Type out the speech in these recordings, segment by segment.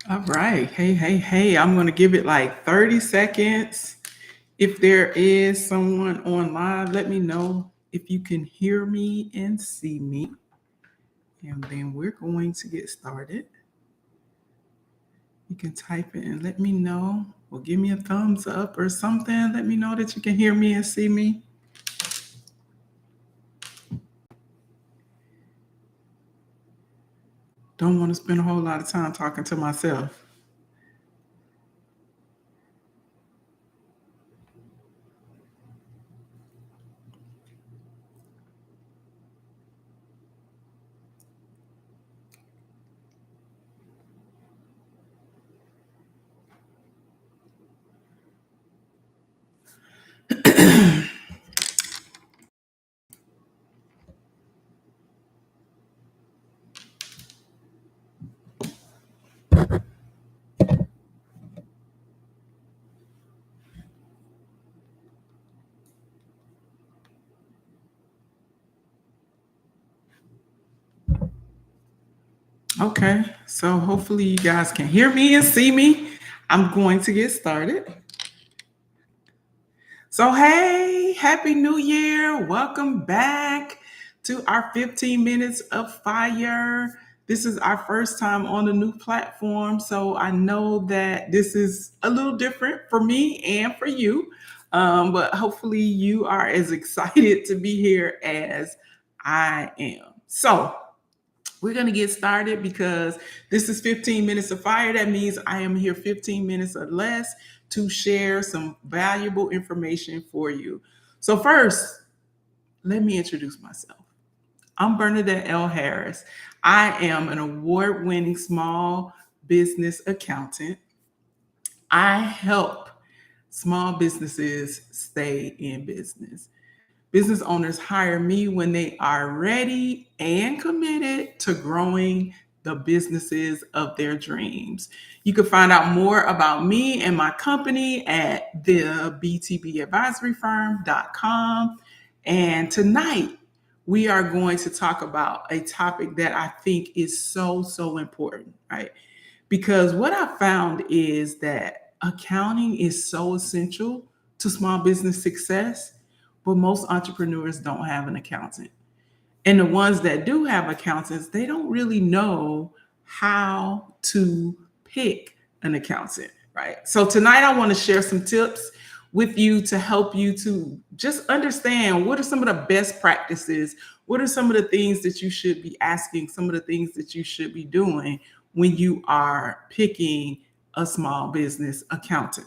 All right. Hey. I'm going to give it like 30 seconds. If there is someone on live, let me know if you can hear me and see me. And then we're going to get started. You can type it and let me know, or give me a thumbs up or something. Let me know that you can hear me and see me. Don't want to spend a whole lot of time talking to myself. Okay, so hopefully you guys can hear me and see me. I'm going to get started. So, hey, Happy New Year. Welcome back to our 15 minutes of fire. This is our first time on the new platform. So, I know that this is a little different for me and for you. But hopefully, you are as excited to be here as I am. So, we're going to get started because this is 15 minutes of fire. That means I am here 15 minutes or less to share some valuable information for you. So, first, let me introduce myself. I'm Bernadette L. Harris. I am an award winning small business accountant. I help small businesses stay in business. Business owners hire me when they are ready and committed to growing the businesses of their dreams. You can find out more about me and my company at the BTB Advisory Firm.com. And tonight, we are going to talk about a topic that I think is so important, right? Because what I found is that accounting is so essential to small business success, but most entrepreneurs don't have an accountant. And the ones that do have accountants, they don't really know how to pick an accountant, right? So tonight I want to share some tips with you to help you to just understand what are some of the best practices, what are some of the things that you should be asking, some of the things that you should be doing when you are picking a small business accountant.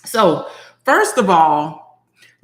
So, first of all,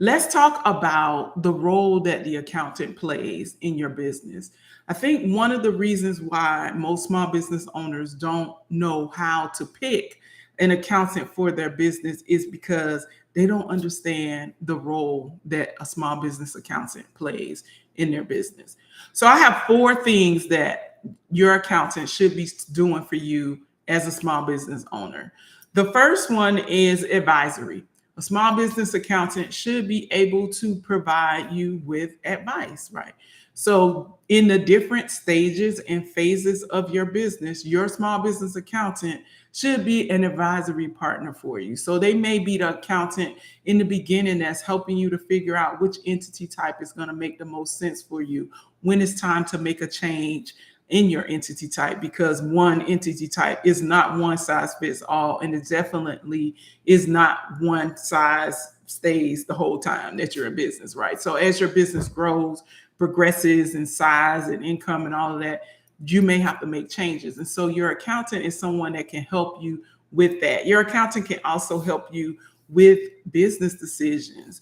let's talk about the role that the accountant plays in your business. I think one of the reasons why most small business owners don't know how to pick an accountant for their business is because they don't understand the role that a small business accountant plays in their business. So, I have four things that your accountant should be doing for you as a small business owner. The first one is advisory. A small business accountant should be able to provide you with advice, right? So, in the different stages and phases of your business, your small business accountant should be an advisory partner for you. So, they may be the accountant in the beginning that's helping you to figure out which entity type is going to make the most sense for you, when it's time to make a change in your entity type, because one entity type is not one size fits all, and it definitely is not one size stays the whole time that you're in business, right? So as your business grows, progresses in size and income and all of that, you may have to make changes. And so your accountant is someone that can help you with that. Your accountant can also help you with business decisions.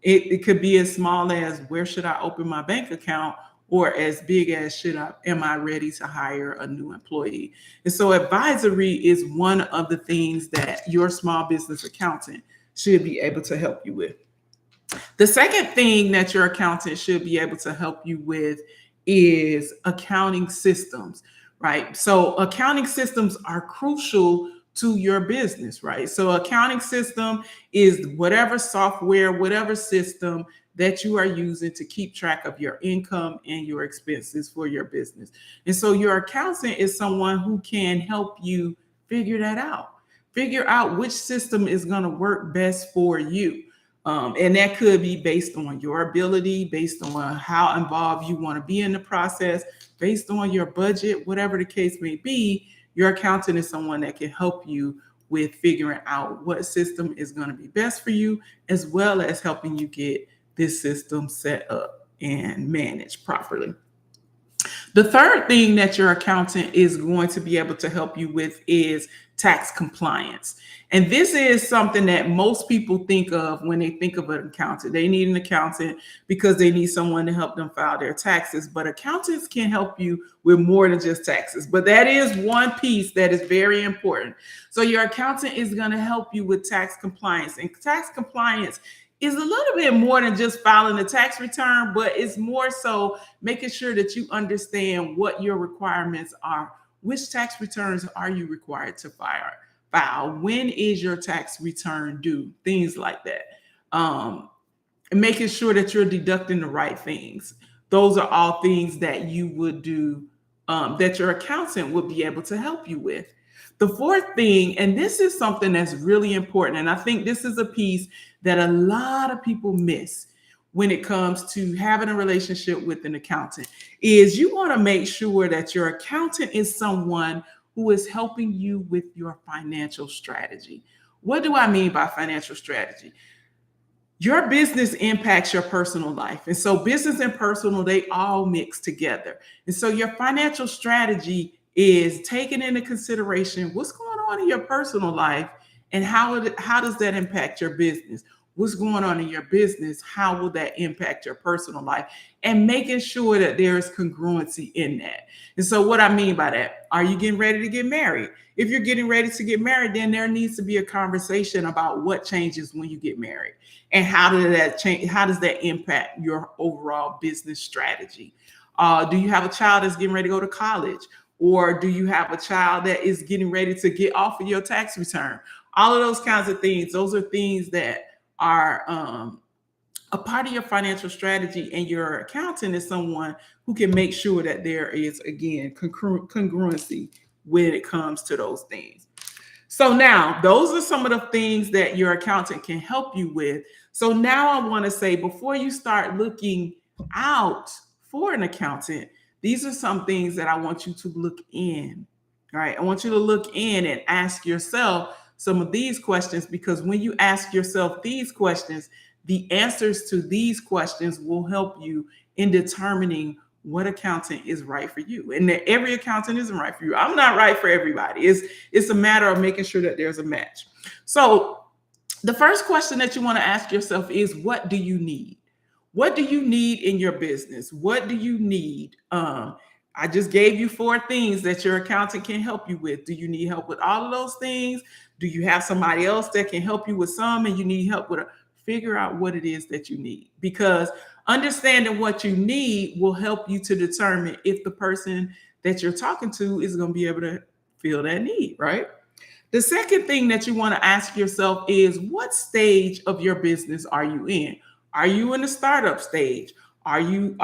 It could be as small as, where should I open my bank account, or as big as, am I ready to hire a new employee? And so advisory is one of the things that your small business accountant should be able to help you with. The second thing that your accountant should be able to help you with is accounting systems, right? So accounting systems are crucial to your business, right? So accounting system is whatever software, whatever system that you are using to keep track of your income and your expenses for your business. And so your accountant is someone who can help you figure that out. Figure out which system is going to work best for you. And that could be based on your ability, based on how involved you want to be in the process, based on your budget, whatever the case may be. Your accountant is someone that can help you with figuring out what system is going to be best for you, as well as helping you get this system set up and managed properly. The third thing that your accountant is going to be able to help you with is tax compliance. And this is something that most people think of when they think of an accountant. They need an accountant because they need someone to help them file their taxes. But accountants can help you with more than just taxes. But that is one piece that is very important. So your accountant is going to help you with tax compliance. And tax compliance is a little bit more than just filing a tax return, but it's more so making sure that you understand what your requirements are. Which tax returns are you required to file? When is your tax return due? Things like that. And making sure that you're deducting the right things. Those are all things that you would do, that your accountant would be able to help you with. The fourth thing, and this is something that's really important, and I think this is a piece that a lot of people miss when it comes to having a relationship with an accountant, is you want to make sure that your accountant is someone who is helping you with your financial strategy. What do I mean by financial strategy? Your business impacts your personal life. And so business and personal, they all mix together. And so your financial strategy is taking into consideration what's going on in your personal life and how does that impact your business? What's going on in your business? How will that impact your personal life? And making sure that there is congruency in that. And so what I mean by that, are you getting ready to get married? If you're getting ready to get married, then there needs to be a conversation about what changes when you get married and how does that change? How does that impact your overall business strategy? Do you have a child that's getting ready to go to college? Or do you have a child that is getting ready to get off of your tax return? All of those kinds of things. Those are things that are a part of your financial strategy, and your accountant is someone who can make sure that there is, again, congruency when it comes to those things. So now those are some of the things that your accountant can help you with. So now I want to say, before you start looking out for an accountant, these are some things that I want you to look in. All right. I want you to look in and ask yourself some of these questions, because when you ask yourself these questions, the answers to these questions will help you in determining what accountant is right for you. And that every accountant isn't right for you. I'm not right for everybody. It's a matter of making sure that there's a match. So the first question that you want to ask yourself is, what do you need? What do you need in your business? What do you need? I just gave you 4 things that your accountant can help you with. Do you need help with all of those things? Do you have somebody else that can help you with some and you need help with figure out what it is that you need? Because understanding what you need will help you to determine if the person that you're talking to is going to be able to fill that need, right? The second thing that you want to ask yourself is, what stage of your business are you in? Are you in the startup stage? Are you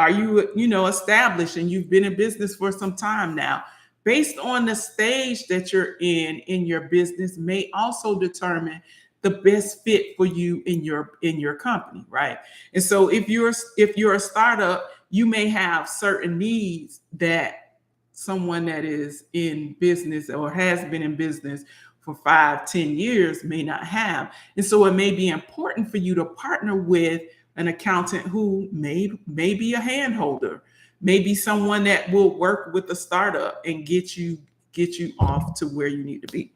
established and you've been in business for some time now? Based on the stage that you're in your business may also determine the best fit for you in your company, right? And so if you're a startup, you may have certain needs that someone that is in business or has been in business for 5-10 years may not have. And so it may be important for you to partner with an accountant who may be a handholder, maybe someone that will work with the startup and get you off to where you need to be.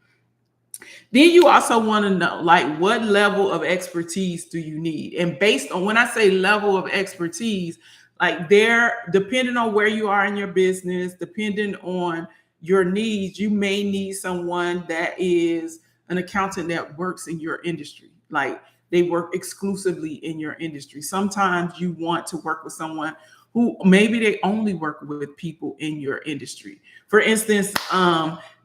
Then you also want to know, like, what level of expertise do you need? And based on, when I say level of expertise, like, depending on where you are in your business, depending on your needs, you may need someone that is an accountant that works in your industry. Like, they work exclusively in your industry. Sometimes you want to work with someone who maybe they only work with people in your industry. For instance,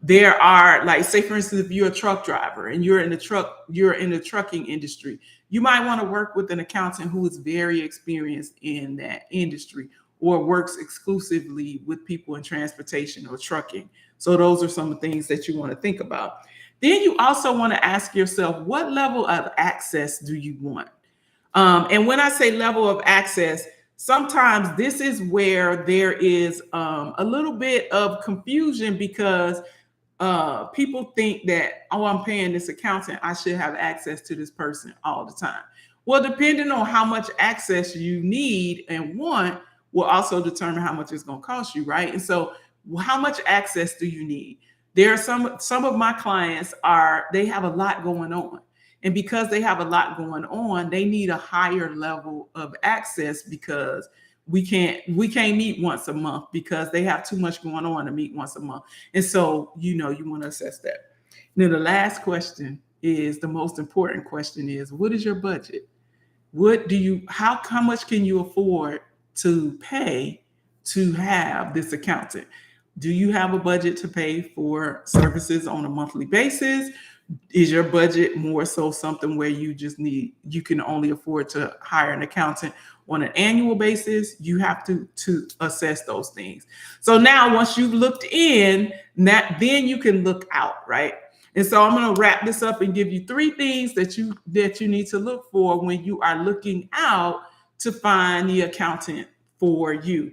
There are, like, say for instance, if you're a truck driver and you're in the trucking industry, you might want to work with an accountant who is very experienced in that industry or works exclusively with people in transportation or trucking. So those are some things that you want to think about. Then you also want to ask yourself, what level of access do you want? And when I say level of access, sometimes this is where there is a little bit of confusion because people think that, oh, I'm paying this accountant, I should have access to this person all the time. Well, depending on how much access you need and want will also determine how much it's going to cost you, right? And so, how much access do you need? There are some of my clients they have a lot going on. And because they have a lot going on, they need a higher level of access because we can't meet once a month because they have too much going on to meet once a month. And so, you want to assess that. Now, the last question is the most important question is, what is your budget? How much can you afford to pay to have this accountant? Do you have a budget to pay for services on a monthly basis? Is your budget more so something where you can only afford to hire an accountant on an annual basis? You have to assess those things. So now once you've looked in, then you can look out, right? And so I'm going to wrap this up and give you 3 things that you need to look for when you are looking out to find the accountant for you.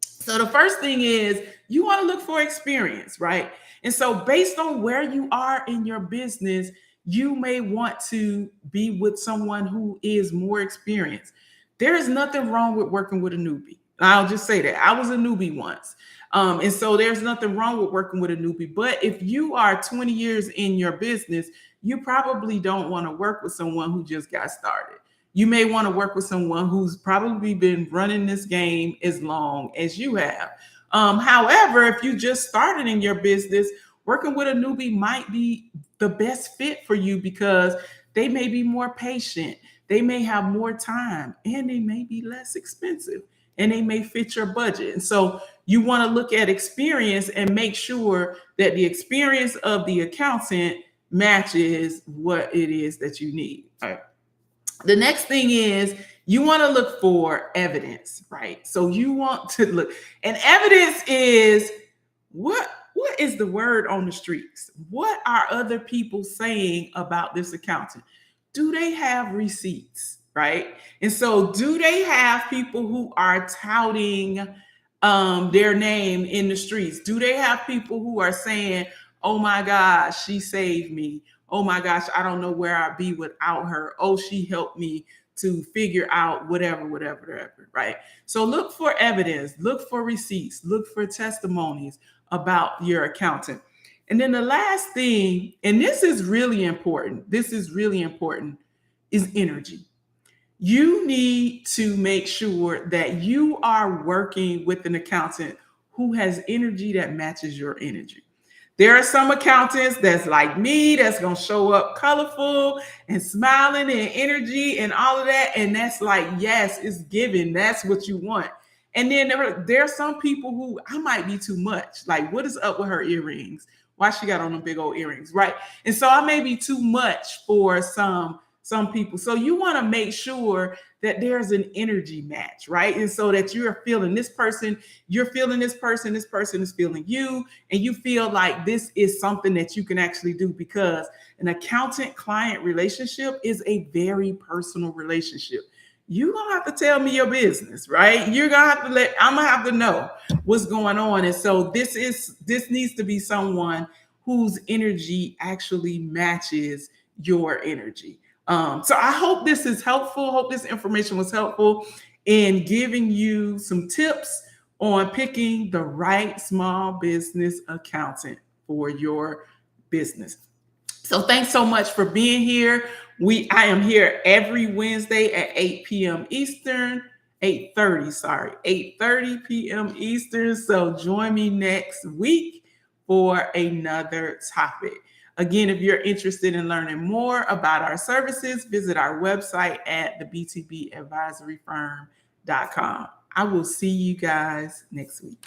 So the first thing is you want to look for experience, right? And so based on where you are in your business, you may want to be with someone who is more experienced. There is nothing wrong with working with a newbie. I'll just say that. I was a newbie once. And so there's nothing wrong with working with a newbie. But if you are 20 years in your business, you probably don't want to work with someone who just got started. You may want to work with someone who's probably been running this game as long as you have. However, if you just started in your business, working with a newbie might be the best fit for you because they may be more patient, they may have more time, and they may be less expensive, and they may fit your budget. And so you want to look at experience and make sure that the experience of the accountant matches what it is that you need. All right. The next thing is you want to look for evidence, right? So you want to look, and evidence is what is the word on the streets? What are other people saying about this accountant? Do they have receipts, right? And so do they have people who are touting their name in the streets? Do they have people who are saying, oh my gosh, she saved me? Oh my gosh, I don't know where I'd be without her. Oh, she helped me to figure out whatever, right? So look for evidence, look for receipts, look for testimonies about your accountant. And then the last thing, and this is really important, is energy. You need to make sure that you are working with an accountant who has energy that matches your energy. There are some accountants that's like me, that's going to show up colorful and smiling and energy and all of that. And that's like, yes, it's given. That's what you want. And then there are some people who I might be too much. Like, what is up with her earrings? Why she got on them big old earrings, right? And so I may be too much for some people. So you want to make sure that there's an energy match, right? And so that you're feeling this person, this person is feeling you, and you feel like this is something that you can actually do, because an accountant-client relationship is a very personal relationship. You're gonna have to tell me your business, right? I'm gonna have to know what's going on. And so this needs to be someone whose energy actually matches your energy. So I hope this is helpful. Hope this information was helpful in giving you some tips on picking the right small business accountant for your business. So thanks so much for being here. I am here every Wednesday at 8 p.m. Eastern, 8:30 p.m. Eastern. So join me next week for another topic. Again, if you're interested in learning more about our services, visit our website at the BTB Advisory Firm.com. I will see you guys next week.